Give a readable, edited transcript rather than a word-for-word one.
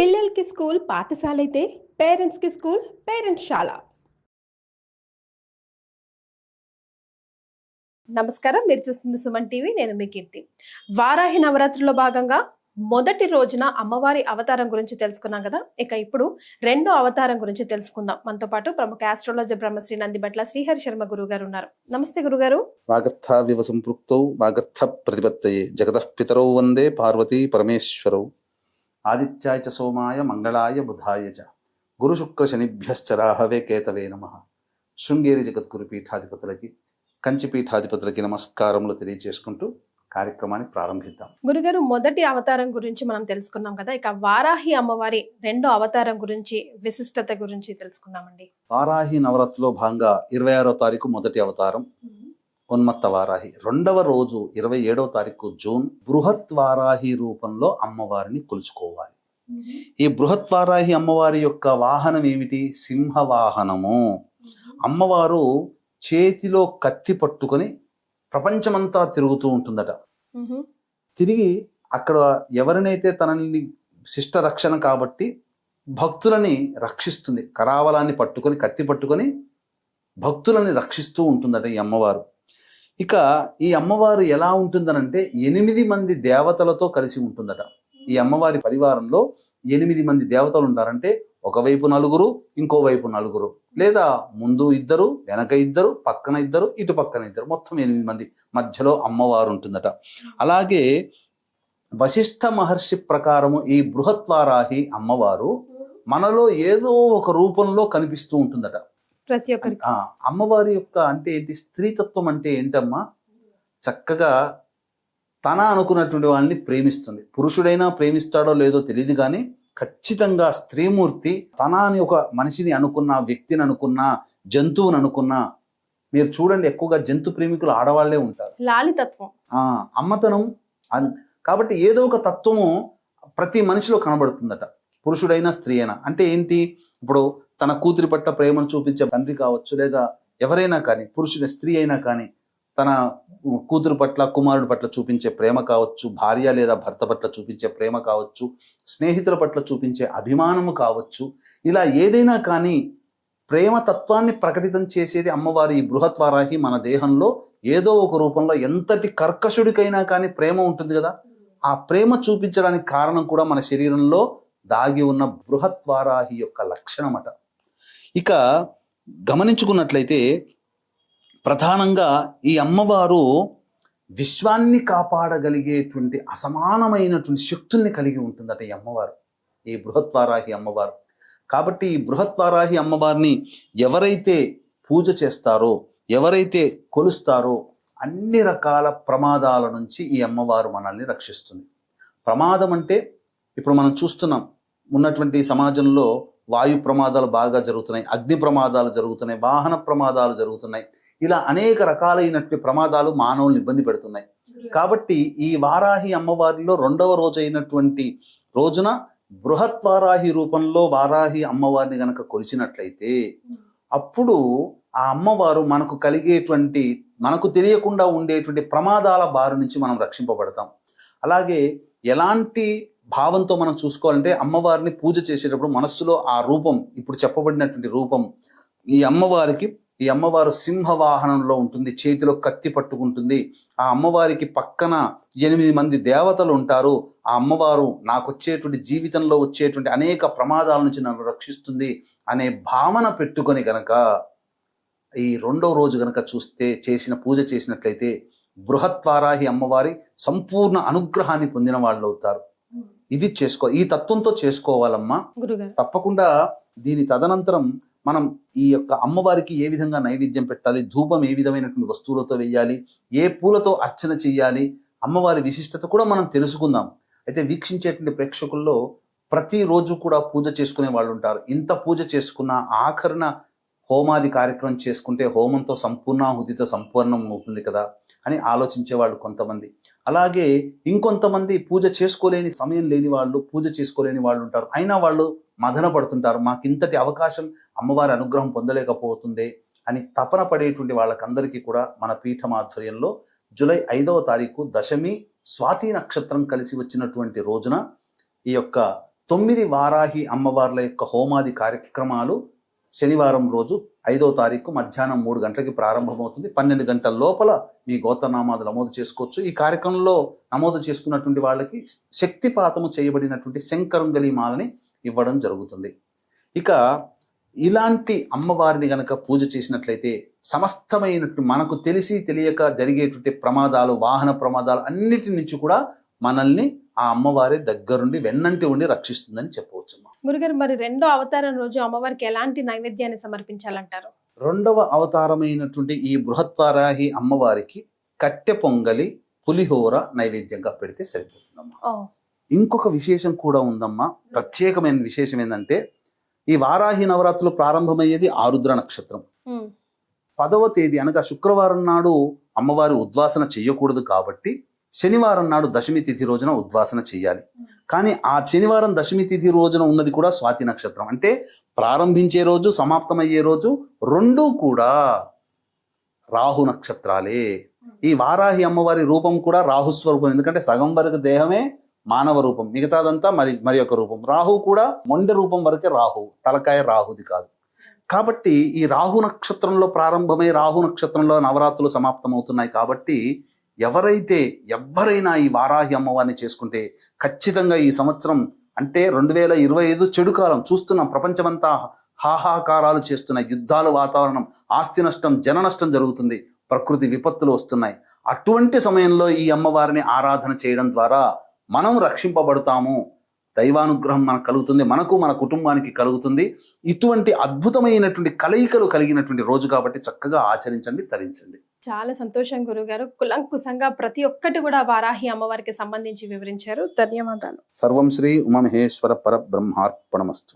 పిల్లలకి స్కూల్ పాఠశాల అయితే పేరెంట్స్‌కి స్కూల్ పేరెంట్స్‌శాల. నమస్కారం. మీరు చూస్తుంది సుమన్ టీవీ. నేను మీ కీర్తి. వారాహి నవరాత్రుల్లో భాగంగా మొదటి రోజున అమ్మవారి అవతారం గురించి తెలుసుకున్నాం కదా. ఇక ఇప్పుడు రెండో అవతారం గురించి తెలుసుకుందాం. మనతో పాటు ప్రముఖ ఆస్ట్రాలజర్ బ్రహ్మశ్రీ నందిబట్ల శ్రీహరి శర్మ గురుగారు ఉన్నారు. నమస్తే గురుగారు. వాగర్థావివ సంపృక్తౌ వాగర్థ ప్రతిపత్తయే జగతః పితరౌ వందే పార్వతీ పరమేశ్వరౌ ఆదిత్యాయ చ సోమాయ మంగళాయ బుధాయ చ గురు శుక్ర శనిభ్యశ్చ రాహవే కేతవే నమః. శృంగేరి జగద్గురు పీఠాధిపతులకి కంచి పీఠాధిపతులకి నమస్కారములు తెలియజేసుకుంటూ కార్యక్రమాన్ని ప్రారంభిద్దాం. గురుగారు, మొదటి అవతారం గురించి మనం తెలుసుకున్నాం కదా. ఇక వారాహి అమ్మవారి రెండో అవతారం గురించి, విశిష్టత గురించి తెలుసుకుందామండి. వారాహి నవరాత్రిలో భాగంగా 26వ తారీఖు మొదటి అవతారం ఉన్మత్త వారాహి. రెండవ రోజు 27వ తారీఖు జూన్ బృహత్ వారాహి రూపంలో అమ్మవారిని కొలుచుకోవాలి. ఈ బృహత్ వారాహి అమ్మవారి యొక్క వాహనం ఏమిటి? సింహ వాహనము. అమ్మవారు చేతిలో కత్తి పట్టుకొని ప్రపంచమంతా తిరుగుతూ ఉంటుందట. తిరిగి అక్కడ ఎవరినైతే తనని శిష్ట రక్షణ కాబట్టి భక్తులని రక్షిస్తుంది. కరావలాన్ని పట్టుకొని కత్తి పట్టుకొని భక్తులని రక్షిస్తూ ఉంటుందట ఈ అమ్మవారు. ఇక ఈ అమ్మవారు ఎలా ఉంటుందనంటే 8 మంది దేవతలతో కలిసి ఉంటుందట. ఈ అమ్మవారి పరివారంలో 8 మంది దేవతలు ఉంటారంటే ఒకవైపు 4, ఇంకోవైపు 4, లేదా ముందు 2, వెనక 2, పక్కన 2, ఇటు పక్కన 2, మొత్తం 8 మంది మధ్యలో అమ్మవారు ఉంటుందట. అలాగే వశిష్ఠ మహర్షి ప్రకారము ఈ బృహత్వారాహి అమ్మవారు మనలో ఏదో ఒక రూపంలో కనిపిస్తూ ఉంటుందట. ప్రతి ఒక్కరికి అమ్మవారి యొక్క అంటే ఏంటి? స్త్రీతత్వం అంటే ఏంటమ్మా? చక్కగా తన అనుకున్నటువంటి వాళ్ళని ప్రేమిస్తుంది. పురుషుడైనా ప్రేమిస్తాడో లేదో తెలియదు కానీ ఖచ్చితంగా స్త్రీమూర్తి తన అని ఒక మనిషిని అనుకున్నా, వ్యక్తిని అనుకున్నా, జంతువుని అనుకున్నా, మీరు చూడండి ఎక్కువగా జంతు ప్రేమికులు ఆడవాళ్లే ఉంటారు. లాలితత్వం, అమ్మతనం. కాబట్టి ఏదో ఒక తత్వము ప్రతి మనిషిలో కనబడుతుందట. పురుషుడైనా స్త్రీ అయినా. అంటే ఏంటి? ఇప్పుడు తన కూతురి పట్ల ప్రేమను చూపించే తండ్రి కావచ్చు, లేదా ఎవరైనా కానీ, పురుషుని స్త్రీ అయినా కానీ తన కూతురు పట్ల కుమారుడి పట్ల చూపించే ప్రేమ కావచ్చు, భార్య లేదా భర్త పట్ల చూపించే ప్రేమ కావచ్చు, స్నేహితుల పట్ల చూపించే అభిమానము కావచ్చు, ఇలా ఏదైనా కానీ ప్రేమ తత్వాన్ని ప్రకటితం చేసేది అమ్మవారి ఈ బృహత్వారాహి. మన దేహంలో ఏదో ఒక రూపంలో ఎంతటి కర్కశుడికైనా కానీ ప్రేమ ఉంటుంది కదా. ఆ ప్రేమ చూపించడానికి కారణం కూడా మన శరీరంలో దాగి ఉన్న బృహత్వారాహి యొక్క లక్షణమట. ఇక గమనించుకున్నట్లయితే ప్రధానంగా ఈ అమ్మవారు విశ్వాన్ని కాపాడగలిగేటువంటి అసమానమైనటువంటి శక్తుల్ని కలిగి ఉంటుందట ఈ అమ్మవారు, ఈ బృహత్వారాహి అమ్మవారు. కాబట్టి ఈ బృహత్వారాహి అమ్మవారిని ఎవరైతే పూజ చేస్తారో, ఎవరైతే కొలుస్తారో అన్ని రకాల ప్రమాదాల నుంచి ఈ అమ్మవారు మనల్ని రక్షిస్తుంది. ప్రమాదం అంటే ఇప్పుడు మనం చూస్తున్నాం, ఉన్నటువంటి సమాజంలో వాయు ప్రమాదాలు బాగా జరుగుతున్నాయి, అగ్ని ప్రమాదాలు జరుగుతున్నాయి, వాహన ప్రమాదాలు జరుగుతున్నాయి. ఇలా అనేక రకాలైనటువంటి ప్రమాదాలు మానవుల్ని ఇబ్బంది పెడుతున్నాయి. కాబట్టి ఈ వారాహి అమ్మవారిలో రెండవ రోజు అయినటువంటి రోజున బృహత్ వారాహి రూపంలో వారాహి అమ్మవారిని గనక కొలిచినట్లయితే అప్పుడు ఆ అమ్మవారు మనకు కలిగేటువంటి, మనకు తెలియకుండా ఉండేటువంటి ప్రమాదాల బారి నుంచి మనం రక్షింపబడతాం. అలాగే ఎలాంటి భావంతో మనం చూసుకోవాలంటే అమ్మవారిని పూజ చేసేటప్పుడు మనస్సులో ఆ రూపం, ఇప్పుడు చెప్పబడినటువంటి రూపం, ఈ అమ్మవారు సింహవాహనంలో ఉంటుంది, చేతిలో కత్తి పట్టుకుంటుంది. ఆ అమ్మవారికి పక్కన 8 మంది దేవతలు ఉంటారు. ఆ అమ్మవారు నాకు వచ్చేటువంటి జీవితంలో వచ్చేటువంటి అనేక ప్రమాదాల నుంచి నన్ను రక్షిస్తుంది అనే భావన పెట్టుకొని గనక ఈ రెండవ రోజు గనక పూజ చేసినట్లయితే బృహత్వారాహి అమ్మవారి సంపూర్ణ అనుగ్రహాన్ని పొందిన వాళ్ళు అవుతారు. ఇది ఈ తత్వంతో చేసుకోవాలమ్మా. తప్పకుండా దీని తదనంతరం మనం ఈ యొక్క అమ్మవారికి ఏ విధంగా నైవేద్యం పెట్టాలి, ధూపం ఏ విధమైనటువంటి వస్తువులతో వేయాలి, ఏ పూలతో అర్చన చెయ్యాలి, అమ్మవారి విశిష్టత కూడా మనం తెలుసుకుందాం. అయితే వీక్షించేటువంటి ప్రేక్షకుల్లో ప్రతిరోజు కూడా పూజ చేసుకునే వాళ్ళు ఉంటారు. ఇంత పూజ చేసుకున్న ఆఖరణ హోమాది కార్యక్రమం చేసుకుంటే హోమంతో సంపూర్ణాహుతితో సంపూర్ణం అవుతుంది కదా అని ఆలోచించే వాళ్ళు కొంతమంది. అలాగే ఇంకొంతమంది పూజ చేసుకోలేని సమయం లేని వాళ్ళు, పూజ చేసుకోలేని వాళ్ళు ఉంటారు. అయినా వాళ్ళు మదన పడుతుంటారు, మాకింతటి అవకాశం అమ్మవారి అనుగ్రహం పొందలేకపోతుంది అని తపన పడేటువంటి వాళ్ళకందరికీ కూడా మన పీఠం ఆధ్వర్యంలో జూలై 5వ తారీఖు దశమి స్వాతి నక్షత్రం కలిసి వచ్చినటువంటి రోజున ఈ యొక్క 9 వారాహి అమ్మవార్ల యొక్క హోమాది కార్యక్రమాలు శనివారం రోజు 5వ తారీఖు మధ్యాహ్నం 3 గంటలకి ప్రారంభమవుతుంది. 12 గంటల లోపల మీ గోత్రనామాలు నమోదు చేసుకోవచ్చు. ఈ కార్యక్రమంలో నమోదు చేసుకున్నటువంటి వాళ్ళకి శక్తిపాతము చేయబడినటువంటి శంకరంగలి మాలని ఇవ్వడం జరుగుతుంది. ఇక ఇలాంటి అమ్మవారిని గనక పూజ చేసినట్లయితే సమస్తమైనట్టు మనకు తెలిసి తెలియక జరిగేటువంటి ప్రమాదాలు, వాహన ప్రమాదాలు అన్నిటి నుంచి కూడా మనల్ని ఆ అమ్మవారి దగ్గరుండి వెన్నంటి ఉండి రక్షిస్తుందని చెప్పవచ్చు. గురుగారు, మరి రెండో అవతారం రోజు అమ్మవారికి ఎలాంటి నైవేద్యాన్ని సమర్పించాలంటారు? 2వ అవతారమైనటువంటి ఈ బృహత్వారాహి అమ్మవారికి కట్టె పొంగలి, పులిహోర నైవేద్యంగా పెడితే సరిపోతుందమ్మా. ఇంకొక విశేషం కూడా ఉందమ్మా. ప్రత్యేకమైన విశేషం ఏంటంటే, ఈ వారాహి నవరాత్రులు ప్రారంభమయ్యేది ఆరుద్ర నక్షత్రం. 10వ తేదీ అనగా శుక్రవారం నాడు అమ్మవారి ఉద్వాసన చెయ్యకూడదు కాబట్టి శనివారం నాడు దశమి తిథి రోజున ఉద్వాసన చెయ్యాలి. కానీ ఆ శనివారం దశమి తిథి రోజున ఉన్నది కూడా స్వాతి నక్షత్రం. అంటే ప్రారంభించే రోజు, సమాప్తమయ్యే రోజు రెండూ కూడా రాహు నక్షత్రాలే. ఈ వారాహి అమ్మవారి రూపం కూడా రాహుస్వరూపం. ఎందుకంటే సగం వరకు దేహమే మానవ రూపం, మిగతాదంతా మరి ఒక రూపం. రాహు కూడా మొండె రూపం వరకే రాహు, తలకాయ రాహుది కాదు. కాబట్టి ఈ రాహు నక్షత్రంలో ప్రారంభమై రాహు నక్షత్రంలో నవరాత్రులు సమాప్తమవుతున్నాయి. కాబట్టి ఎవరైనా ఈ వారాహి అమ్మవారిని చేసుకుంటే ఖచ్చితంగా ఈ సంవత్సరం అంటే 2025 చెడు కాలం చూస్తున్నాం. ప్రపంచమంతా హాహాకారాలు చేస్తున్నాయి. యుద్ధాలు, వాతావరణం, ఆస్తి నష్టం, జన నష్టం జరుగుతుంది. ప్రకృతి విపత్తులు వస్తున్నాయి. అటువంటి సమయంలో ఈ అమ్మవారిని ఆరాధన చేయడం ద్వారా మనం రక్షింపబడతాము. దైవానుగ్రహం మనకు కలుగుతుంది, మనకు మన కుటుంబానికి కలుగుతుంది. ఇటువంటి అద్భుతమైనటువంటి కలయికలు కలిగినటువంటి రోజు కాబట్టి చక్కగా ఆచరించండి, తరించండి. చాలా సంతోషం గురుగారు. కులంకుశంగా ప్రతి ఒక్కటి కూడా వారాహి అమ్మవారికి సంబంధించి వివరించారు. ధన్యవాదాలు. సర్వం శ్రీ ఉమామహేశ్వర పరబ్రహ్మార్పణమస్తు.